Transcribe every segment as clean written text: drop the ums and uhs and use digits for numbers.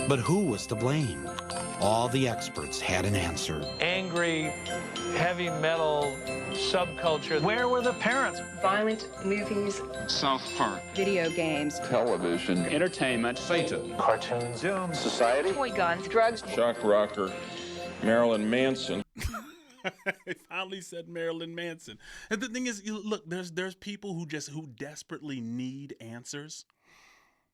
But who was to blame? All the experts had an answer. Angry, heavy metal subculture. Where were the parents? Violent movies. South Park. Video games. Television. Entertainment. Satan. Cartoons. Doom. Society. Toy guns. Drugs. Shock rocker. Marilyn Manson. I finally said Marilyn Manson. And the thing is, look, there's people who desperately need answers.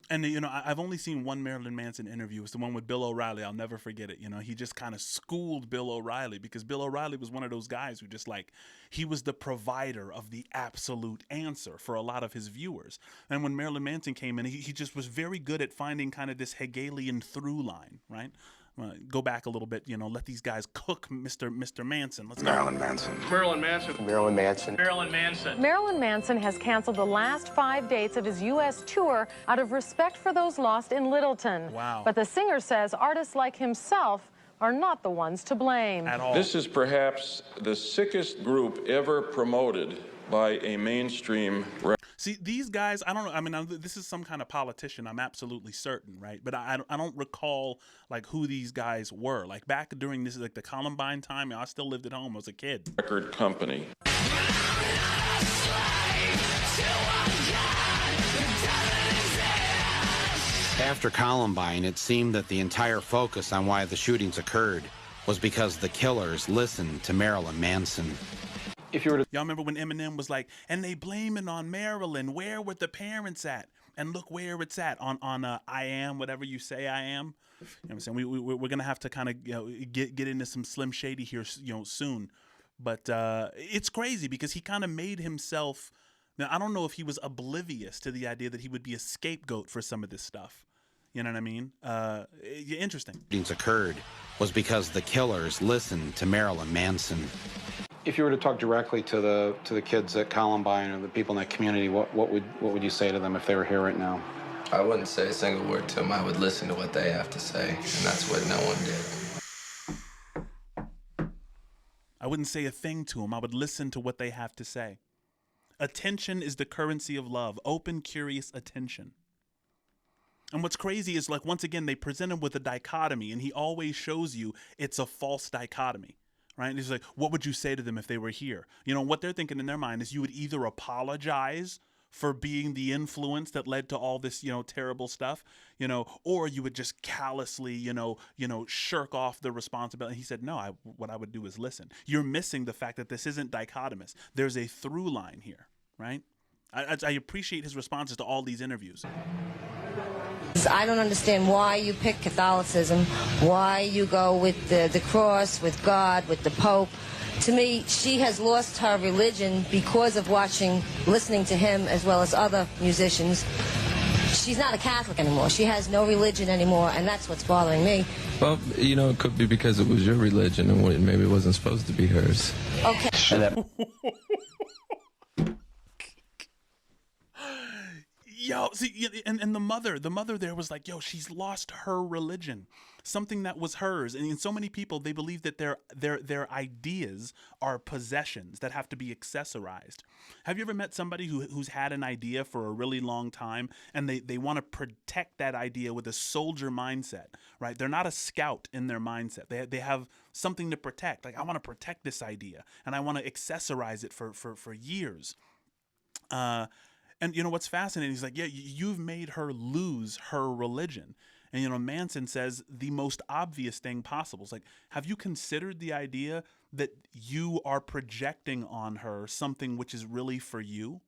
And, you know, I've only seen one Marilyn Manson interview. It's the one with Bill O'Reilly. I'll never forget it. You know, he just kind of schooled Bill O'Reilly because Bill O'Reilly was one of those guys who just like, he was the provider of the absolute answer for a lot of his viewers. And when Marilyn Manson came in, he just was very good at finding kind of this Hegelian through line, right? Go back a little bit, you know, let these guys cook Mr. Manson. Let's go. Marilyn Manson. Marilyn Manson. Marilyn Manson. Marilyn Manson. Marilyn Manson has canceled the last 5 dates of his U.S. tour out of respect for those lost in Littleton. Wow. But the singer says artists like himself are not the ones to blame. At all. This is perhaps the sickest group ever promoted by a mainstream. See, these guys, I don't know. I mean, this is some kind of politician. I'm absolutely certain, right? But I don't recall like who these guys were. Like back during this, like the Columbine time, I still lived at home. I was a kid. Record company. After Columbine, it seemed that the entire focus on why the shootings occurred was because the killers listened to Marilyn Manson. If you were to, y'all remember when Eminem was like, and they blaming on Marilyn, where were the parents at? And look where it's at on I Am, whatever you say I am. You know what I'm saying? We're gonna have to kind of get into some Slim Shady here, soon. But it's crazy because he kind of made himself. Now I don't know if he was oblivious to the idea that he would be a scapegoat for some of this stuff. You know what I mean? Interesting. Shootings occurred was because the killers listened to Marilyn Manson. If you were to talk directly to the kids at Columbine or the people in that community, what would you say to them if they were here right now? I wouldn't say a single word to them. I would listen to what they have to say, and that's what no one did. I wouldn't say a thing to them. I would listen to what they have to say. Attention is the currency of love. Open, curious attention. And what's crazy is, like, once again, they present him with a dichotomy, and he always shows you it's a false dichotomy. Right? And he's like, what would you say to them if they were here? You know, what they're thinking in their mind is you would either apologize for being the influence that led to all this, terrible stuff, or you would just callously, shirk off the responsibility. He said, no, what I would do is listen. You're missing the fact that this isn't dichotomous. There's a through line here, right? I appreciate his responses to all these interviews. I don't understand why you pick Catholicism, why you go with the cross, with God, with the Pope. To me, she has lost her religion because of listening to him as well as other musicians. She's not a Catholic anymore. She has no religion anymore, and that's what's bothering me. Well, it could be because it was your religion and maybe it wasn't supposed to be hers. Okay. Yo, see, and the mother there was like, yo, she's lost her religion, something that was hers. And so many people, they believe that their ideas are possessions that have to be accessorized. Have you ever met somebody who's had an idea for a really long time and they want to protect that idea with a soldier mindset, right? They're not a scout in their mindset. They have something to protect. Like, I want to protect this idea and I want to accessorize it for years. And what's fascinating is like, yeah, you've made her lose her religion. And Manson says the most obvious thing possible. It's like, have you considered the idea that you are projecting on her something which is really for you?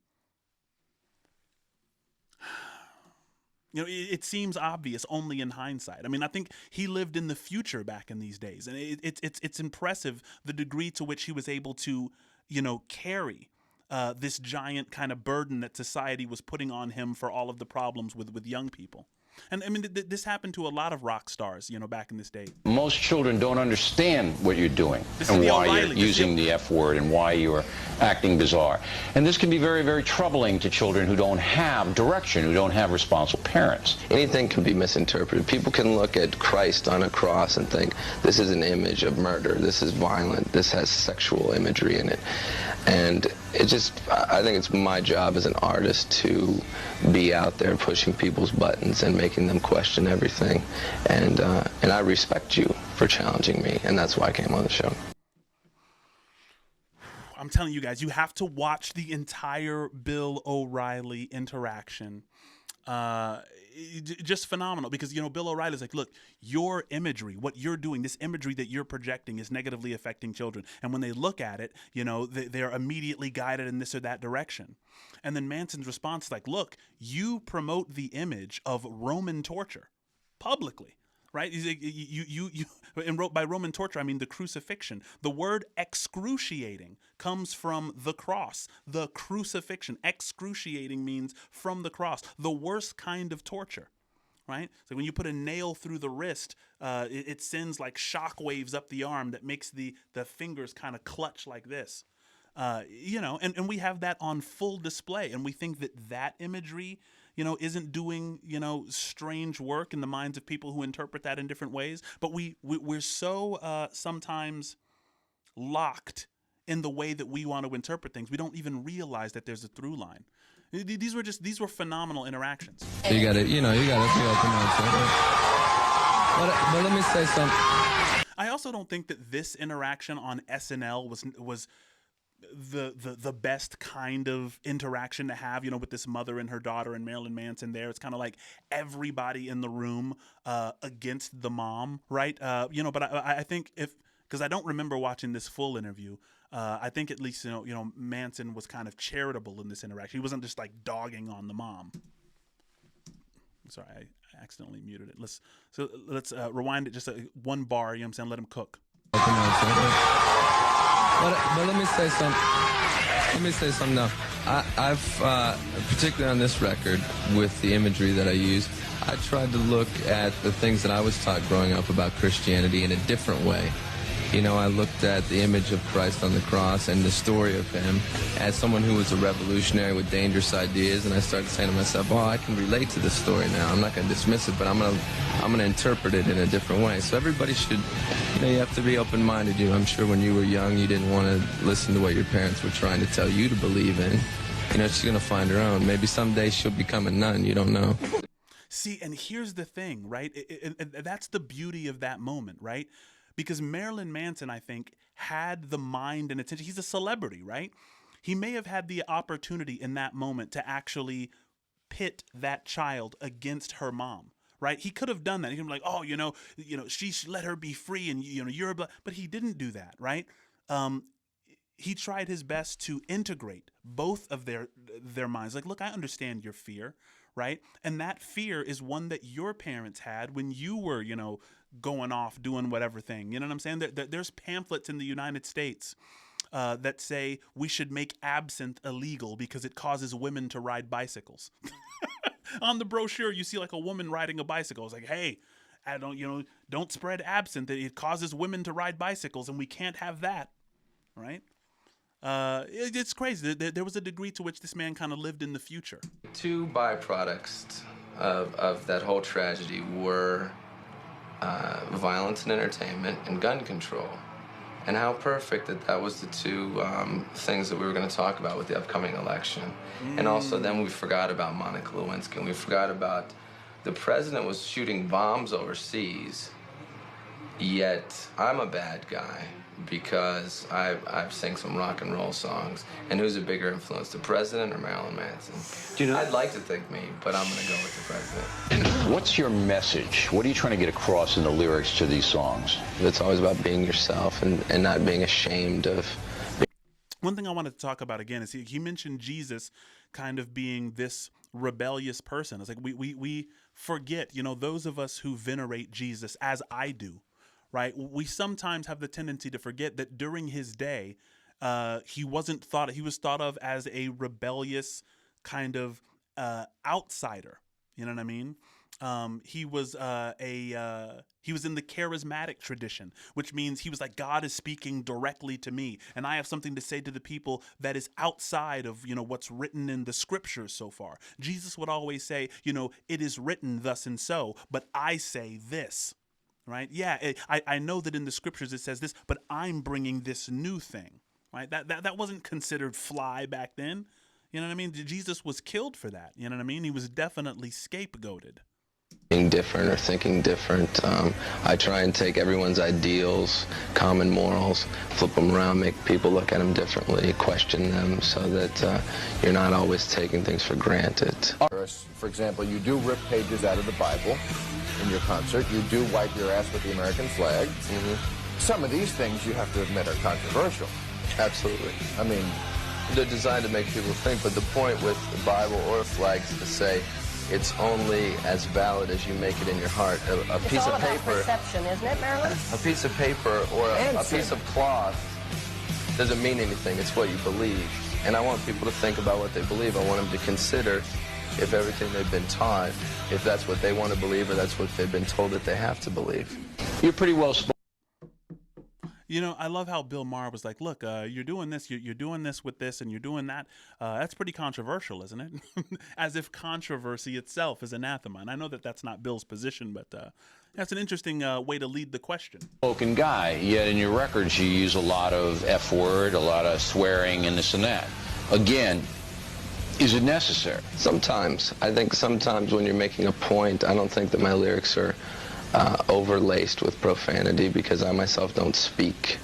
It seems obvious only in hindsight. I mean, I think he lived in the future back in these days. And it's impressive the degree to which he was able to, carry this giant kind of burden that society was putting on him for all of the problems with young people. And I mean, this happened to a lot of rock stars, back in this day. Most children don't understand what you're doing and why you're using the F word and why you're acting bizarre. And this can be very, very troubling to children who don't have direction, who don't have responsible parents. Anything can be misinterpreted. People can look at Christ on a cross and think, this is an image of murder, this is violent, this has sexual imagery in it. And I think it's my job as an artist to be out there pushing people's buttons and making them question everything. And I respect you for challenging me, and that's why I came on the show. I'm telling you guys, you have to watch the entire Bill O'Reilly interaction. Just phenomenal, because, you know, Bill O'Reilly's like, look, your imagery, what you're doing, this imagery that you're projecting is negatively affecting children. And when they look at it, you know, they're immediately guided in this or that direction. And then Manson's response is like, look, you promote the image of Roman torture publicly. Right? He's like, and by Roman torture, I mean the crucifixion. The word excruciating comes from the cross. The crucifixion. Excruciating means from the cross. The worst kind of torture. Right? So when you put a nail through the wrist, it sends like shock waves up the arm that makes the fingers kind of clutch like this. You know, and we have that on full display, and we think that imagery, you know, isn't doing, you know, strange work in the minds of people who interpret that in different ways. But we're so sometimes locked in the way that we want to interpret things, we don't even realize that there's a through line. These were phenomenal interactions. You gotta be open-minded. But let me say something. I also don't think that this interaction on SNL was the best kind of interaction to have, you know, with this mother and her daughter and Marilyn Manson there. It's kind of like everybody in the room against the mom, right? You know, but I think because I don't remember watching this full interview, I think at least, you know, Manson was kind of charitable in this interaction. He wasn't just like dogging on the mom. Sorry, I accidentally muted it. Let's rewind it just one bar, you know what I'm saying? Let him cook. But let me say something. Let me say something now. I've particularly on this record, with the imagery that I use, I tried to look at the things that I was taught growing up about Christianity in a different way. You know, I looked at the image of Christ on the cross and the story of him as someone who was a revolutionary with dangerous ideas, and I started saying to myself, oh, I can relate to this story now. I'm not going to dismiss it, but I'm going to interpret it in a different way. So everybody should, you know, you have to be open-minded. I'm sure when you were young, you didn't want to listen to what your parents were trying to tell you to believe in. You know, she's going to find her own. Maybe someday she'll become a nun. You don't know. See, and here's the thing, right? That's the beauty of that moment, right? Because Marilyn Manson, I think, had the mind and attention. He's a celebrity, right? He may have had the opportunity in that moment to actually pit that child against her mom, right? He could have done that. He could be like, oh, you know, she should let her be free, and you know, you're a but he didn't do that, right? He tried his best to integrate both of their minds. Like, look, I understand your fear, right? And that fear is one that your parents had when you were, you know, going off doing whatever thing. You know what I'm saying? There's pamphlets in the United States that say we should make absinthe illegal because it causes women to ride bicycles. On the brochure, you see like a woman riding a bicycle. It's like, hey, don't spread absinthe. It causes women to ride bicycles, and we can't have that, right? It's crazy. There was a degree to which this man kind of lived in the future. Two byproducts of that whole tragedy were violence and entertainment and gun control. And how perfect that was the two things that we were going to talk about with the upcoming election. And also then we forgot about Monica Lewinsky, and we forgot about the president was shooting bombs overseas, yet I'm a bad guy because I've sang some rock and roll songs. And who's a bigger influence, the president or Marilyn Manson? Do you know? I'd like to think me, but I'm going to go with the president. What's your message? What are you trying to get across in the lyrics to these songs? It's always about being yourself and not being ashamed of. One thing I wanted to talk about again is he mentioned Jesus kind of being this rebellious person. It's like we forget, you know, those of us who venerate Jesus, as I do, right? We sometimes have the tendency to forget that during his day, he was thought of as a rebellious kind of outsider. You know what I mean? He was in the charismatic tradition, which means he was like, God is speaking directly to me, and I have something to say to the people that is outside of, you know, what's written in the scriptures so far. Jesus would always say, you know, it is written thus and so, but I say this. Right? Yeah, I know that in the scriptures it says this, but I'm bringing this new thing. Right? That wasn't considered fly back then. You know what I mean? Jesus was killed for that. You know what I mean? He was definitely scapegoated. being different or thinking different. I try and take everyone's ideals, common morals, flip them around, make people look at them differently, question them, so that you're not always taking things for granted. For example, you do rip pages out of the Bible in your concert. You do wipe your ass with the American flag. Mm-hmm. Some of these things, you have to admit, are controversial. Absolutely. I mean, they're designed to make people think, but the point with the Bible or flags is to say it's only as valid as you make it in your heart. A piece of paper, perception, isn't it, Marilyn? A piece of paper or a piece of cloth doesn't mean anything. It's what you believe. And I want people to think about what they believe. I want them to consider if everything they've been taught, if that's what they want to believe or that's what they've been told that they have to believe. You're pretty well spoken. You know, I love how Bill Maher was like, look, you're doing this, you're doing this with this, and you're doing that. That's pretty controversial, isn't it? As if controversy itself is anathema. And I know that that's not Bill's position, but that's an interesting way to lead the question. Spoken guy, yet in your records you use a lot of F word, a lot of swearing, and this and that. Again, is it necessary? Sometimes. I think sometimes when you're making a point, I don't think that my lyrics are overlaced with profanity, because I myself don't speak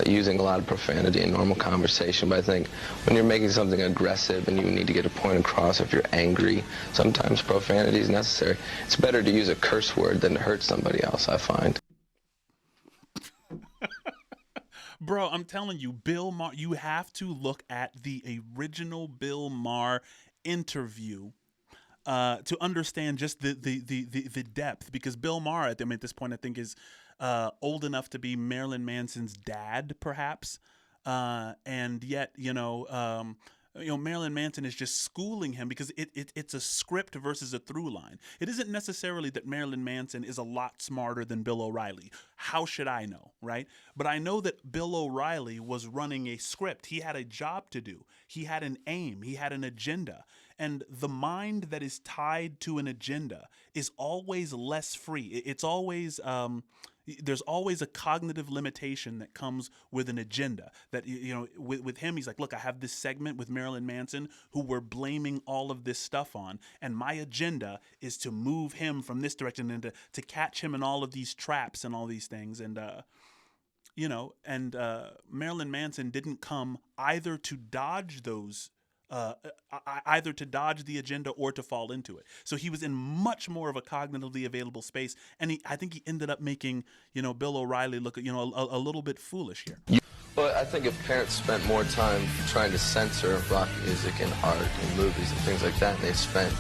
using a lot of profanity in normal conversation. But I think when you're making something aggressive and you need to get a point across, if you're angry, sometimes profanity is necessary. It's better to use a curse word than to hurt somebody else, I find. Bro, I'm telling you, Bill Maher, you have to look at the original Bill Maher interview to understand just the depth, because Bill Maher, at this point, I think is old enough to be Marilyn Manson's dad, perhaps, and yet, Marilyn Manson is just schooling him because it's a script versus a through line. It isn't necessarily that Marilyn Manson is a lot smarter than Bill O'Reilly. How should I know, right? But I know that Bill O'Reilly was running a script. He had a job to do. He had an aim. He had an agenda. And the mind that is tied to an agenda is always less free. It's always there's always a cognitive limitation that comes with an agenda. That, with him, he's like, look, I have this segment with Marilyn Manson who we're blaming all of this stuff on, and my agenda is to move him from this direction and to catch him in all of these traps and all these things. And Marilyn Manson didn't come either to dodge those. Either to dodge the agenda or to fall into it. So he was in much more of a cognitively available space, and I think he ended up making, Bill O'Reilly look, a little bit foolish here. Well, I think if parents spent more time trying to censor rock music and art and movies and things like that, and they spent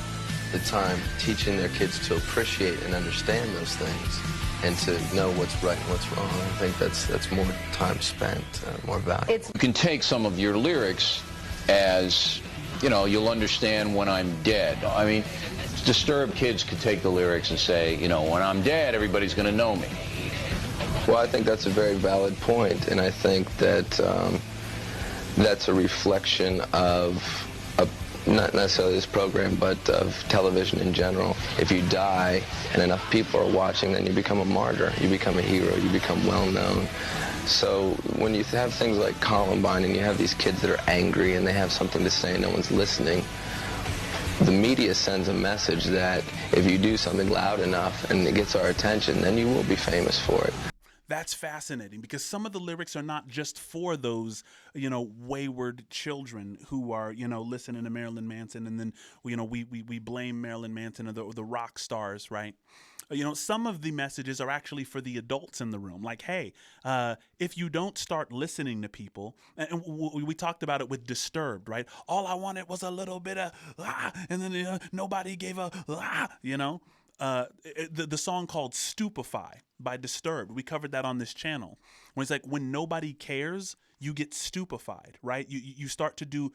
the time teaching their kids to appreciate and understand those things and to know what's right and what's wrong, I think that's more time spent, more value. You can take some of your lyrics as, you'll understand when I'm dead. I mean, disturbed kids could take the lyrics and say, when I'm dead, everybody's going to know me. Well, I think that's a very valid point, and I think that that's a reflection of not necessarily this program, but of television in general. If you die and enough people are watching, then you become a martyr, you become a hero, you become well-known. So when you have things like Columbine and you have these kids that are angry and they have something to say and no one's listening, the media sends a message that if you do something loud enough and it gets our attention, then you will be famous for it. That's fascinating, because some of the lyrics are not just for those, wayward children who are, listening to Marilyn Manson, and then, we blame Marilyn Manson or the rock stars, right? Some of the messages are actually for the adults in the room. Like, hey, if you don't start listening to people, and we talked about it with Disturbed, right? All I wanted was a little bit of, and then nobody gave a, the song called Stupefy by Disturbed. We covered that on this channel. When it's like, when nobody cares, you get stupefied, right? You start to do,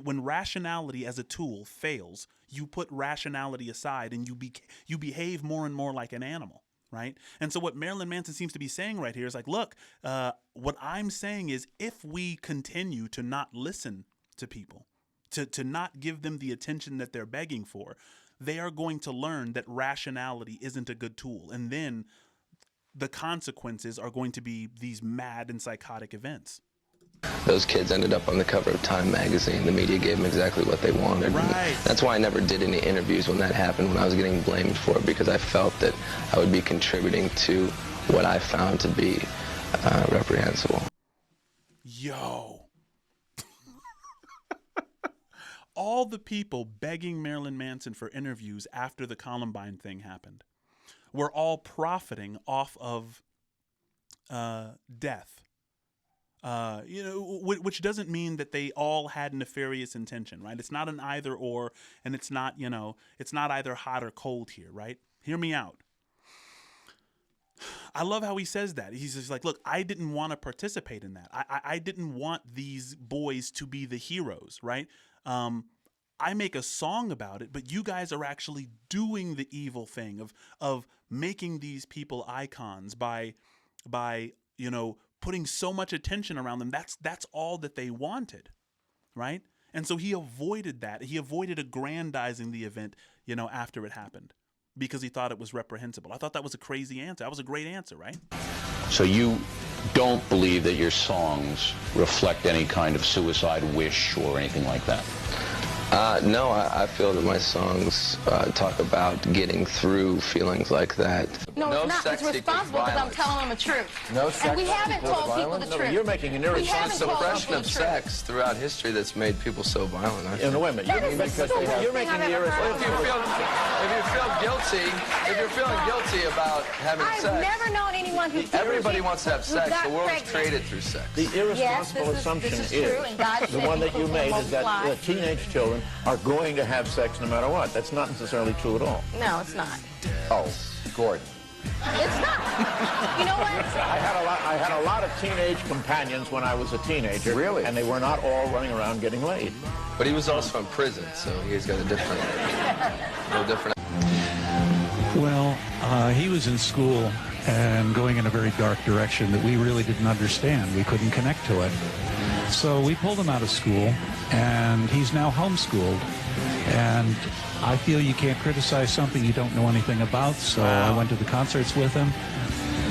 when rationality as a tool fails, you put rationality aside and you behave more and more like an animal, right? And so what Marilyn Manson seems to be saying right here is like, look, what I'm saying is, if we continue to not listen to people, to not give them the attention that they're begging for, they are going to learn that rationality isn't a good tool. And then the consequences are going to be these mad and psychotic events. Those kids ended up on the cover of Time magazine. The media gave them exactly what they wanted. Right. That's why I never did any interviews when that happened, when I was getting blamed for it, because I felt that I would be contributing to what I found to be reprehensible. Yo. All the people begging Marilyn Manson for interviews after the Columbine thing happened were all profiting off of death. Which doesn't mean that they all had nefarious intention, right? It's not an either or, and it's not, it's not either hot or cold here, right? Hear me out. I love how he says that. He's just like, look, I didn't want to participate in that. I didn't want these boys to be the heroes, right? I make a song about it, but you guys are actually doing the evil thing of making these people icons by putting so much attention around them. That's all that they wanted, right? And so he avoided that. He avoided aggrandizing the event, after it happened, because he thought it was reprehensible. I thought that was a crazy answer. That was a great answer, right? So you don't believe that your songs reflect any kind of suicide wish or anything like that? No, I feel that my songs talk about getting through feelings like that. No, it's not. It's responsible because I'm telling them the truth. No sex. And we haven't told people the truth. No, you're making an irresponsible suppression of sex throughout history that's made people so violent. Wait a minute. You're making the irresponsible. If you're feeling guilty about having sex, I've never known anyone who. Everybody wants to have sex. The world is created through sex. The irresponsible assumption is the one that you made is that teenage children are going to have sex no matter what. That's not necessarily true at all. No, it's not. Oh, Gordon. It's not. You know what? I had a lot of teenage companions when I was a teenager. Really? And they were not all running around getting laid. But he was also in prison, so he's got a different. Well, he was in school and going in a very dark direction that we really didn't understand. We couldn't connect to it. So we pulled him out of school, and he's now homeschooled. And I feel you can't criticize something you don't know anything about, so I went to the concerts with him.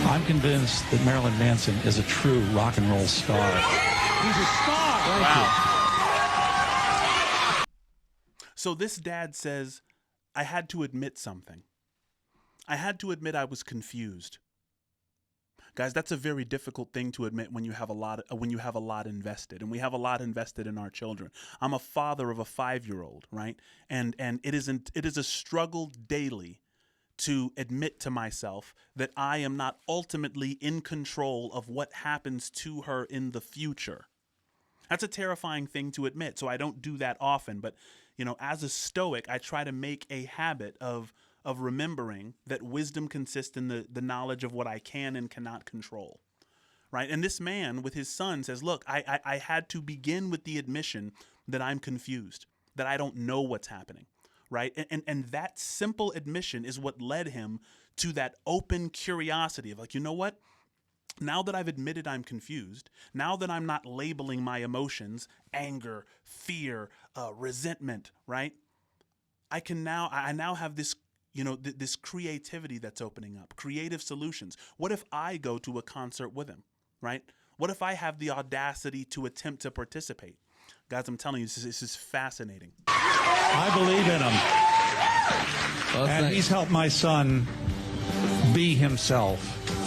I'm convinced that Marilyn Manson is a true rock and roll star. He's a star! Wow. So this dad says, I had to admit something. I had to admit I was confused. Guys, that's a very difficult thing to admit when you have a lot invested, and we have a lot invested in our children. I'm a father of a 5-year-old, right? And it is a struggle daily to admit to myself that I am not ultimately in control of what happens to her in the future. That's a terrifying thing to admit, so I don't do that often. But, as a Stoic, I try to make a habit of remembering that wisdom consists in the knowledge of what I can and cannot control, right? And this man with his son says, look, I had to begin with the admission that I'm confused, that I don't know what's happening, right? And that simple admission is what led him to that open curiosity of like, you know what? Now that I've admitted I'm confused, now that I'm not labeling my emotions, anger, fear, resentment, right? I now have this this creativity that's opening up, creative solutions. What if I go to a concert with him, right? What if I have the audacity to attempt to participate? Guys, I'm telling you, this is fascinating. I believe in him. And he's helped my son be himself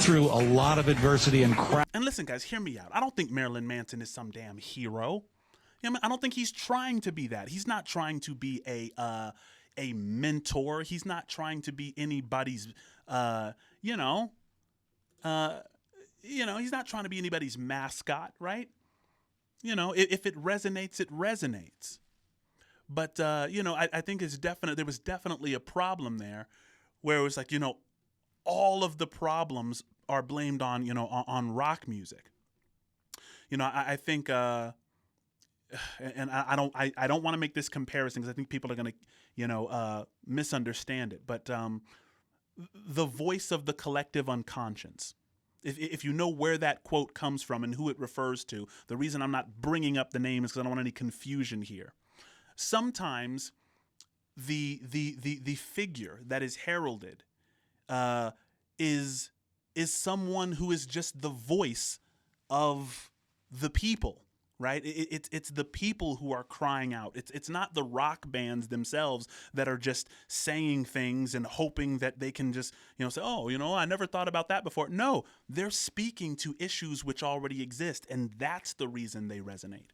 through a lot of adversity and crap. And listen, guys, hear me out. I don't think Marilyn Manson is some damn hero. I don't think he's trying to be that. He's not trying to be a mentor. He's not trying to be anybody's, he's not trying to be anybody's mascot, right? If it resonates, it resonates. But, I think there was definitely a problem there where it was like, all of the problems are blamed on, on rock music. I think, and I don't want to make this comparison because I think people are going to, misunderstand it. But the voice of the collective unconscious. If you know where that quote comes from and who it refers to, the reason I'm not bringing up the name is because I don't want any confusion here. Sometimes the figure that is heralded is someone who is just the voice of the people, right? It's the people who are crying out. It's not the rock bands themselves that are just saying things and hoping that they can just, say, oh, I never thought about that before. No, they're speaking to issues which already exist, and that's the reason they resonate,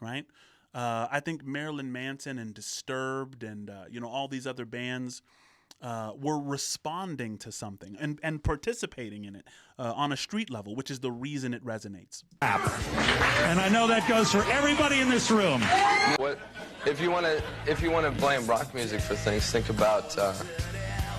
right? I think Marilyn Manson and Disturbed and, all these other bands were responding to something and participating in it on a street level, which is the reason it resonates. And I know that goes for everybody in this room. What if you want to blame rock music for things? Think about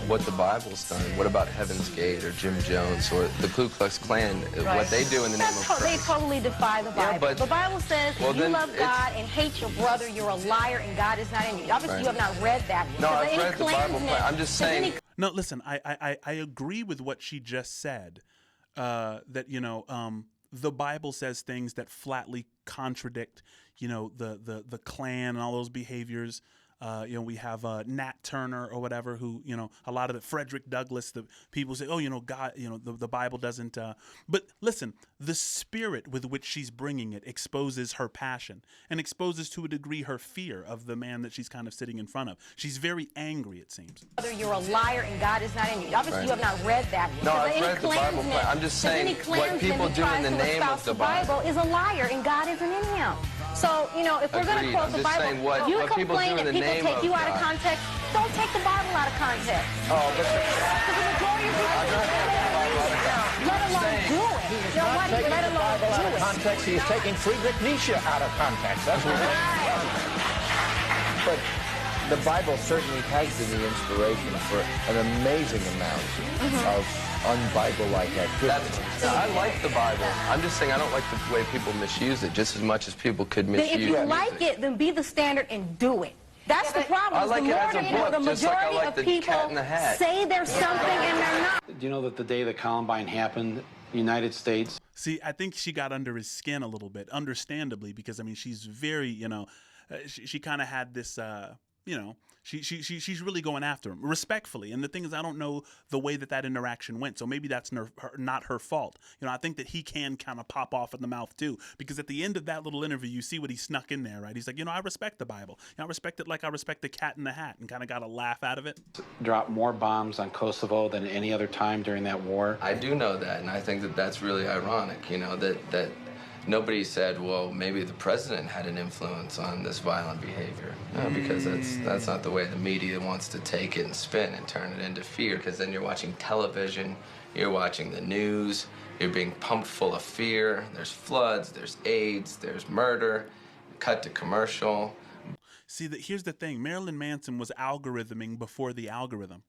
what the Bible's done. What about Heaven's Gate or Jim Jones or the Ku Klux Klan? Right. What they do in the name of Christ. They totally defy the Bible. Yeah, but the Bible says if you love God and hate your brother, you're a liar and God is not in you. Obviously, you have not read that. No, I've read the Bible. I'm just saying. No, listen, I agree with what she just said, that, the Bible says things that flatly contradict, the Klan and all those behaviors. We have Nat Turner or whatever, who, a lot of the Frederick Douglass, the people say, oh, God, the Bible doesn't. But listen, the spirit with which she's bringing it exposes her passion and exposes to a degree her fear of the man that she's kind of sitting in front of. She's very angry, it seems. You're a liar and God is not in you. Obviously, you have not read that. No, I've read the Bible. I'm just saying what people do in the name of the Bible is a liar and God isn't in him. So, if we're going to quote the Bible, you complain that people take you out of context. Don't take the Bible out of context. Oh, but the majority of people let alone do it. Let alone do it. Context, he's taking Friedrich Nietzsche out of context. That's what But the Bible certainly has been the inspiration for an amazing amount of un-Bible-like activity. I like the Bible. I'm just saying I don't like the way people misuse it just as much as people could misuse it. If you like it, then be the standard and do it. That's the problem. I like it as a book, the just like I majority like of the people Cat in the Hat. say there's something and they're not. Do you know that the day that Columbine happened, the United States... See, I think she got under his skin a little bit, understandably, because, she's very, she kind of had this, she's really going after him respectfully. And the thing is, I don't know the way that interaction went. So maybe that's not her fault. I think that he can kind of pop off in the mouth too, because at the end of that little interview, you see what he snuck in there, right? He's like, I respect the Bible. I respect it like I respect the Cat in the Hat, and kind of got a laugh out of it. Dropped more bombs on Kosovo than any other time during that war. I do know that, and I think that that's really ironic, that nobody said, well, maybe the president had an influence on this violent behavior. No, because that's not the way the media wants to take it and spin and turn it into fear, because then you're watching television, you're watching the news, you're being pumped full of fear. There's floods, there's AIDS, there's murder, cut to commercial. See, here's the thing. Marilyn Manson was algorithming before the algorithm.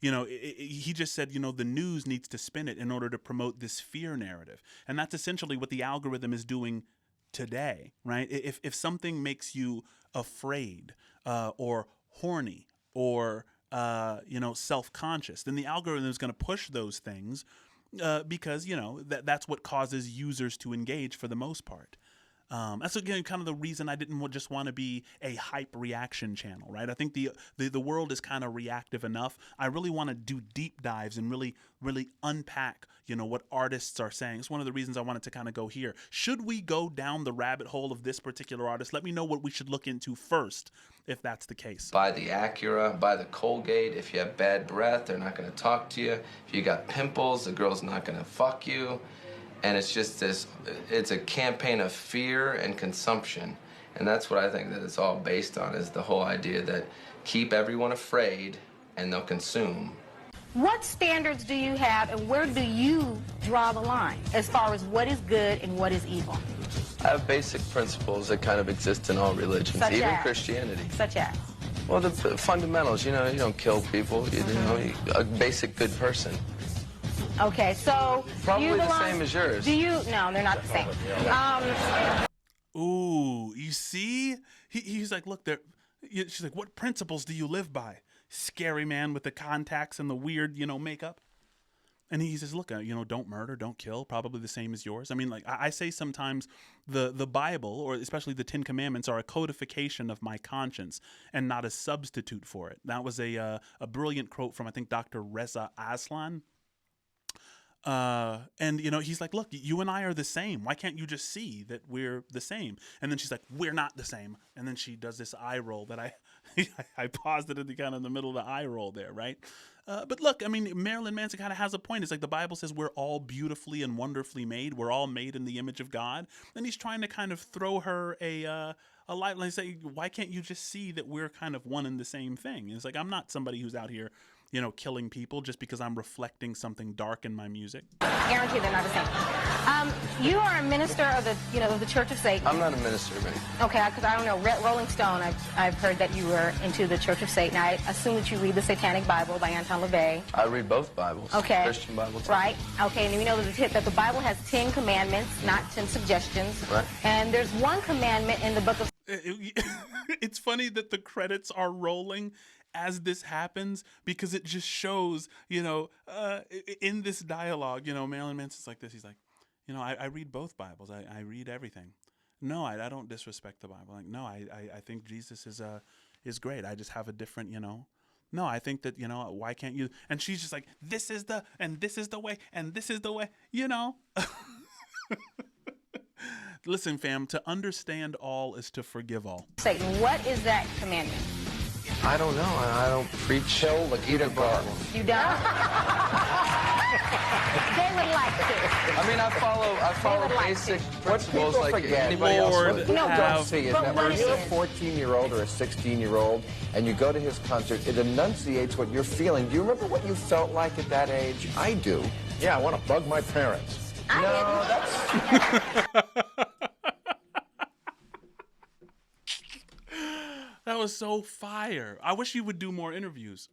He just said, the news needs to spin it in order to promote this fear narrative. And that's essentially what the algorithm is doing today, right? If something makes you afraid or horny or, self-conscious, then the algorithm is going to push those things because, that's what causes users to engage for the most part. That's again kind of the reason I didn't just want to be a hype reaction channel, right? I think the world is kind of reactive enough. I really want to do deep dives and really unpack, what artists are saying. It's one of the reasons I wanted to kind of go here. Should we go down the rabbit hole of this particular artist? Let me know what we should look into first, if that's the case. Buy the Acura, buy the Colgate. If you have bad breath, they're not going to talk to you. If you got pimples, the girl's not going to fuck you. And it's just it's a campaign of fear and consumption. And that's what I think that it's all based on, is the whole idea that keep everyone afraid and they'll consume. What standards do you have and where do you draw the line as far as what is good and what is evil? I have basic principles that kind of exist in all religions, Such even as? Christianity. Such as? Well, the fundamentals, you don't kill people, a basic good person. Okay, so probably you belong, the same as yours. No, they're not the same. Ooh, you see? He's like, look, she's like, what principles do you live by? Scary man with the contacts and the weird, makeup. And he says, look, don't murder, don't kill, probably the same as yours. I say sometimes the Bible, or especially the Ten Commandments, are a codification of my conscience and not a substitute for it. That was a brilliant quote from, I think, Dr. Reza Aslan. And, you know, he's like, look, you and I are the same. Why can't you just see that we're the same? And then she's like, we're not the same. And then she does this eye roll that I paused it at the kind of the middle of the eye roll there, right? But look, I mean, Marilyn Manson kind of has a point. It's like the Bible says we're all beautifully and wonderfully made. We're all made in the image of God. And he's trying to kind of throw her a light and say, why can't you just see that we're kind of one and the same thing? And it's like, I'm not somebody who's out here, you know, killing people just because I'm reflecting something dark in my music. Guarantee they're not the same. You are a minister of the, you know, of the Church of Satan. I'm not a minister, man. Okay, because I don't know. Rolling Stone, I've heard that you were into the Church of Satan. I assume that you read the Satanic Bible by Anton LaVey. I read both Bibles. Okay. Christian Bible too. Right. Okay, and we know that the Bible has 10 commandments, not 10 suggestions. Right. And there's one commandment in the book of... It's funny that the credits are rolling as this happens, because it just shows, you know, in this dialogue, you know, Marilyn Manson's like this. He's like, you know, I read both Bibles. I read everything. No, I don't disrespect the Bible. Like, no, I think Jesus is great. I just have a different, you know. No, I think that, you know, why can't you? And she's just like, this is the way, and this is the way, you know. Listen, fam, to understand all is to forgive all. Satan, what is that commandment? I don't know. I don't preach. Kill the Gita garden. You don't? They would like to. I mean, I follow basic principles What people like forget, anybody else Lord would. No, don't see is that when what you're a is? 14-year-old or a 16-year-old and you go to his concert, it enunciates what you're feeling. Do you remember what you felt like at that age? I do. Yeah, I want to bug my parents. No, that's... That was so fire. I wish you would do more interviews.